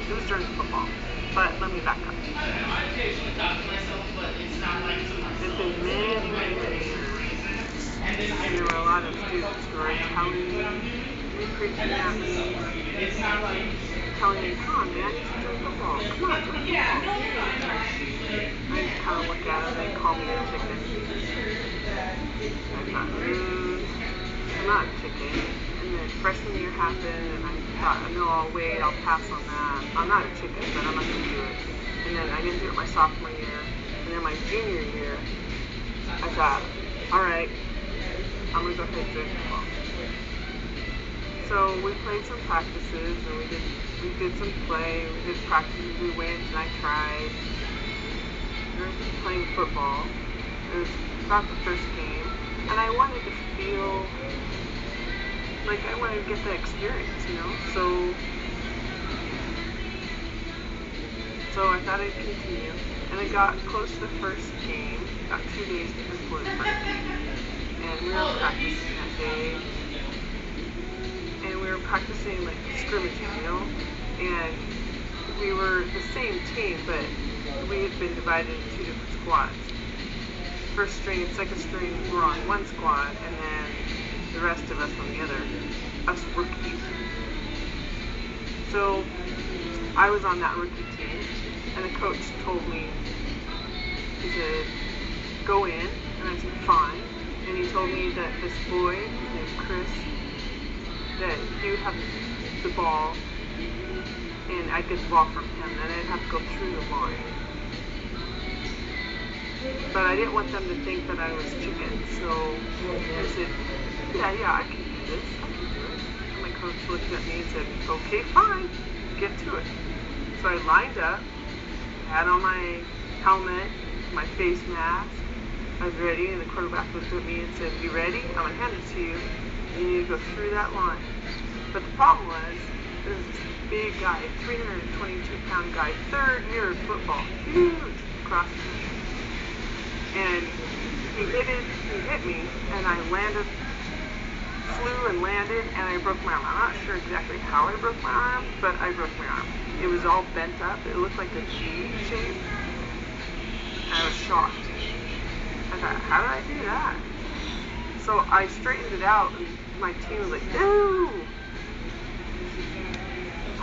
It was during football. But let me back up. It's been many, many, many years. And there were a lot of students who were telling me, preaching at me, telling me, come on, man, you should join football. Come on, join football. I just kind of look at them, they call me a chicken. I thought, I'm not a chicken. And then freshman year happened, and I thought, no, I'll wait, I'll pass on that. I'm not a chicken, but I'm not going to do it. And then I didn't do it my sophomore year. And then my junior year, I thought, all right, I'm going to go ahead and join football. So we played some practices, and we did some play, we did practices, we went, and I tried. We were playing football. It was about the first game, and I wanted to feel like I wanted to get the experience, you know. So I thought I'd continue, and I got close to the first game, about 2 days before the first game, and we were practicing that day, and we were practicing like scrimmaging, you know, and we were the same team, but we had been divided into 2 different squads. First string and second string were on one squad, and then the rest of us on the other, us rookies. So I was on that rookie team, and the coach told me, he said, go in, and I said, fine. And he told me that this boy, his name's Chris, that he would have the ball, and I'd get the ball from him, and I'd have to go through the line. But I didn't want them to think that I was chicken, so I said, yeah, I can do this, I can do it. And my coach looked at me and said, okay, fine, get to it. So I lined up, had on my helmet, my face mask, I was ready, and the quarterback looked at me and said, you ready? I'm going to hand it to you. You need to go through that line. But the problem was, there was this big guy, 322-pound guy, third year of football, huge across the country. And he hit me, and I landed, flew and landed, and I broke my arm. I'm not sure exactly how I broke my arm, but I broke my arm. It was all bent up. It looked like a G shape. And I was shocked. I thought, how did I do that? So I straightened it out, and my team was like, ew!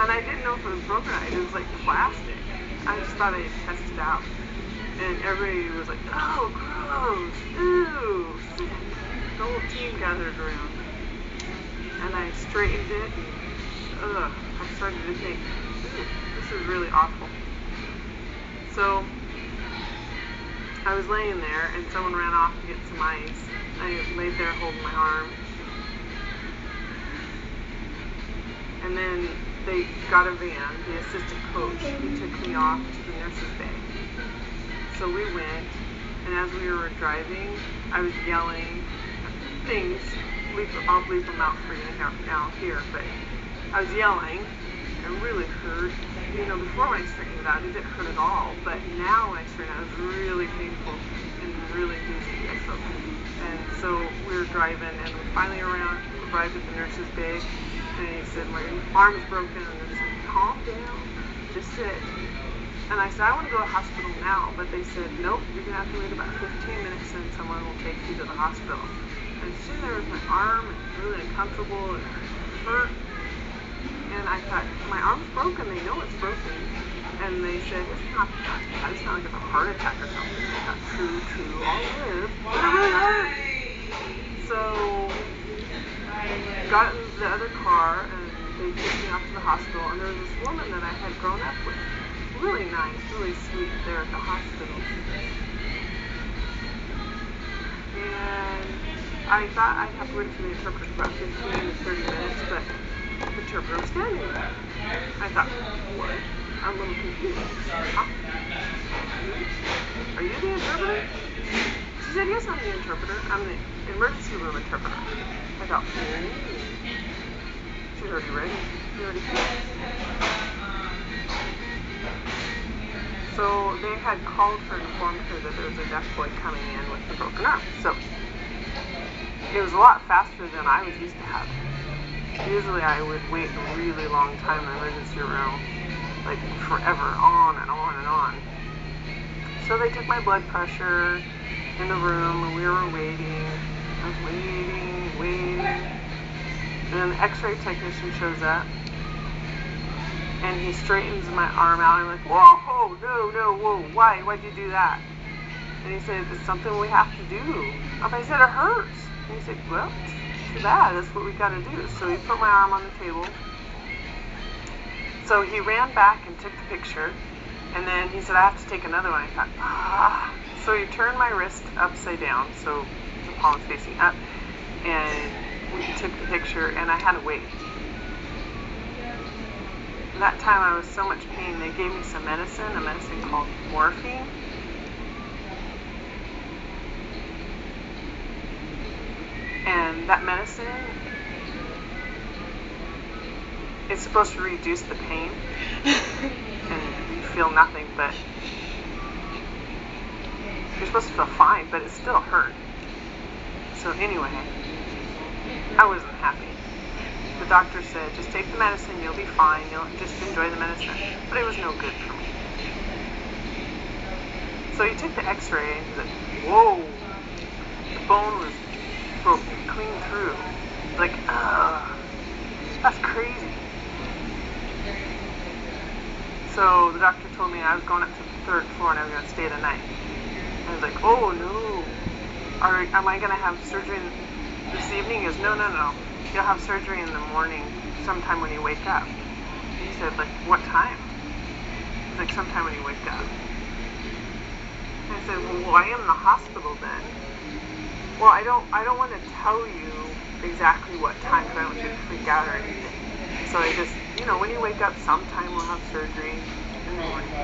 And I didn't know if it was broken or not. It was like plastic. I just thought I had tested it out. And everybody was like, oh, gross, ew, sick. The whole team gathered around. And I straightened it, and I started to think, this is really awful. So I was laying there, and someone ran off to get some ice. I laid there holding my arm. And then they got a van, the assistant coach, he took me off to the nurse's bay. So we went, and as we were driving, I was yelling things. I'll leave them out for you now here, but I was yelling. It really hurt. You know, before when I straightened it out, it didn't hurt at all. But now when I straightened it out, it was really painful and really dizzy. I felt. And so we were driving, and we finally arrived at the nurse's bay, and he said, my arm's broken, and I said, calm down, just sit. And I said, I want to go to the hospital now, but they said, nope, you're going to have to wait about 15 minutes and someone will take you to the hospital. And I was sitting there with my arm, and really uncomfortable, and it hurt. And I thought, my arm's broken, they know it's broken. And they said, it's not that bad, it's not like it's a heart attack or something. I thought, true, I'll live. But it really hurt. So, got in the other car, and they took me off to the hospital, and there was this woman that I had grown up with. Really nice, really sweet there at the hospital. And I thought I'd have to wait for the interpreter for about 15 to 30 minutes, but the interpreter was standing there. I thought, what? I'm a little confused. Huh? Are you the interpreter? She said, yes, I'm the interpreter. I'm the emergency room interpreter. I thought, she's already ready. She's already here. So they had called her and informed her that there was a deaf boy coming in with a broken arm. So it was a lot faster than I was used to having. Usually I would wait a really long time in the emergency room like forever, on and on and on. So they took my blood pressure in the room, and we were waiting. I was waiting. And then the x-ray technician shows up, and he straightens my arm out. I'm like, whoa, no, whoa, why'd you do that? And he said, it's something we have to do. I said, it hurts. And he said, well, too bad, that's what we got to do. So he put my arm on the table. So he ran back and took the picture, and then he said, I have to take another one. I thought, So he turned my wrist upside down, so the palm facing up, and we took the picture, and I had to wait. That time I was so much pain, they gave me some medicine, a medicine called morphine. And that medicine is supposed to reduce the pain, and you feel nothing, but you're supposed to feel fine, but it still hurt. So anyway, I wasn't happy. The doctor said, just take the medicine, you'll be fine, you'll just enjoy the medicine. But it was no good for me. So he took the x-ray and he said, whoa, the bone was broken clean through. Like, that's crazy. So the doctor told me I was going up to the 3rd floor and I was going to stay the night. I was like, oh no, am I going to have surgery this evening? He goes, no. You'll have surgery in the morning, sometime when you wake up. He said, like, what time? He's like, sometime when you wake up. And I said, well, I am in the hospital then. Well, I don't want to tell you exactly what time because I don't want you to freak out or anything. So I just, when you wake up, sometime we'll have surgery in the morning.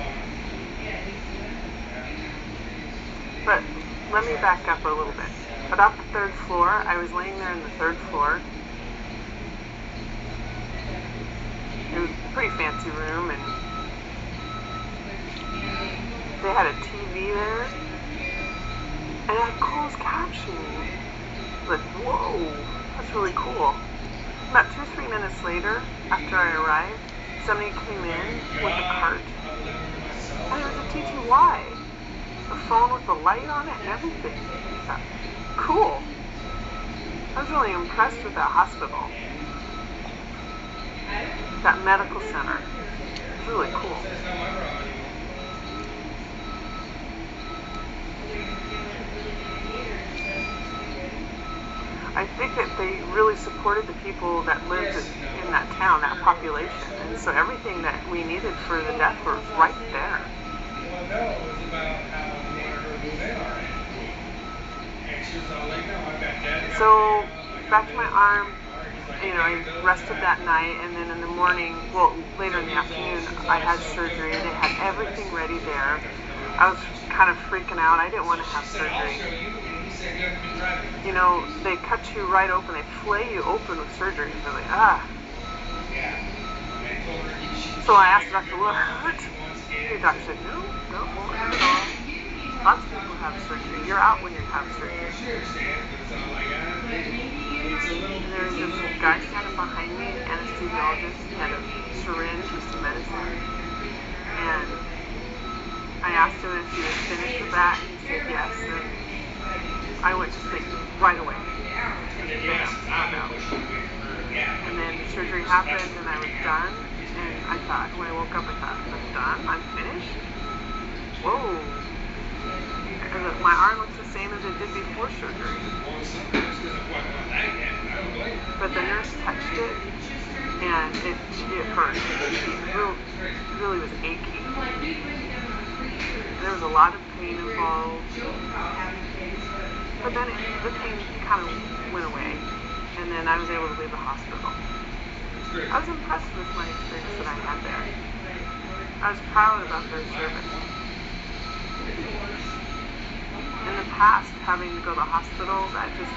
But let me back up a little bit. About the 3rd floor, I was laying there in the 3rd floor. It was a pretty fancy room, and they had a TV there, and it had closed captioning. Like, whoa, that's really cool. About 2 or 3 minutes later, after I arrived, somebody came in with a cart, and it was a TTY, a phone with the light on it and everything. I thought, cool. I was really impressed with that hospital. That medical center. It's really cool. I think that they really supported the people that lived in that town, that population. And so everything that we needed for the death was right there. So back to my arm, I rested that night, and then in the morning, later in the afternoon, I had surgery. They had everything ready there. I was kind of freaking out. I didn't want to have surgery. They cut you right open. They flay you open with surgery. They're like, So I asked the doctor, will it hurt? The doctor said, no, it won't hurt at all. Lots of people have surgery. You're out when you have surgery. And there was this guy standing behind me, an anesthesiologist. He had a syringe with some medicine. And I asked him if he was finished with that, and he said yes. And I went to sleep right away. And then the surgery happened, and I was done. And I thought, when I woke up, I thought, I'm done? I'm finished? Whoa. And my arm looks the same as it did before surgery. But the nurse touched it, and it hurt. It really was aching. There was a lot of pain involved. But then the pain kind of went away, and then I was able to leave the hospital. I was impressed with my experience that I had there. I was proud about their service. In the past, having to go to the hospital, that just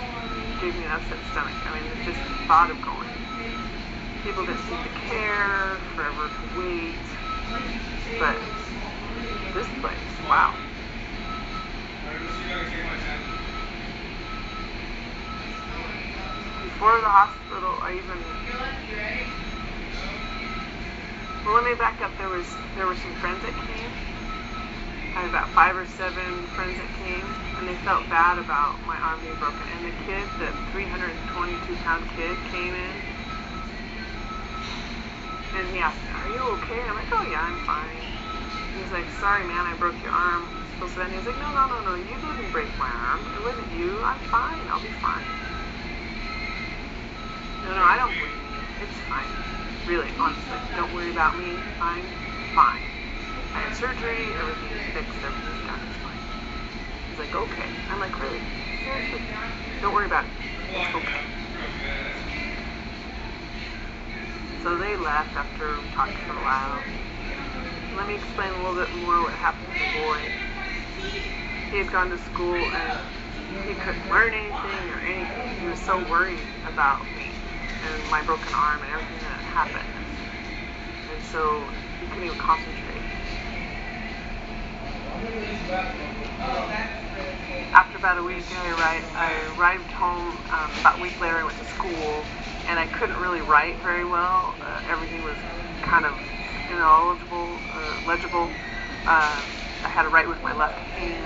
gave me an upset stomach. Just the thought of going. People didn't seem to care, forever to wait. But this place, wow. Before the hospital, let me me back up. There were some friends that came. I had about 5 or 7 friends that came, and they felt bad about my arm being broken. And the kid, the 322-pound kid, came in, and he asked me, "Are you okay?" I'm like, "Oh yeah, I'm fine." He's like, "Sorry, man, I broke your arm." And he's like, no, you didn't break my arm. It wasn't you. I'm fine. I'll be fine. No, I don't blame you. It's fine. Really, honestly, don't worry about me. I'm fine. I had surgery. Everything's fixed. Everything's done. It's fine. He's like, okay. I'm like, really? Seriously? Don't worry about it. It's okay. So they left after we talked for a while. Let me explain a little bit more what happened to the boy. He had gone to school and he couldn't learn anything or anything. He was so worried about me and my broken arm and everything that had happened. And so he couldn't even concentrate. After about a week, I arrived home. About a week later, I went to school, and I couldn't really write very well. Everything was kind of legible. I had to write with my left hand,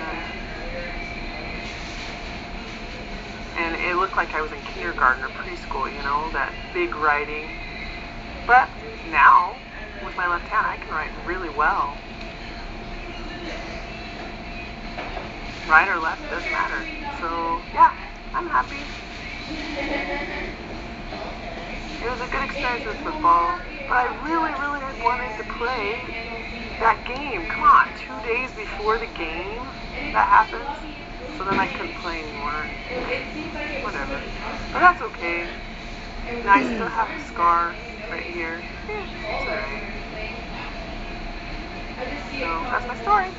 and it looked like I was in kindergarten or preschool, that big writing. But now, with my left hand, I can write really well. Right or left, doesn't matter. So, yeah, I'm happy. It was a good experience with football, but I really had wanted to play that game. Come on, 2 days before the game that happens, so then I couldn't play anymore. Whatever. But that's okay. Now I still have a scar right here. It's alright. So that's my story.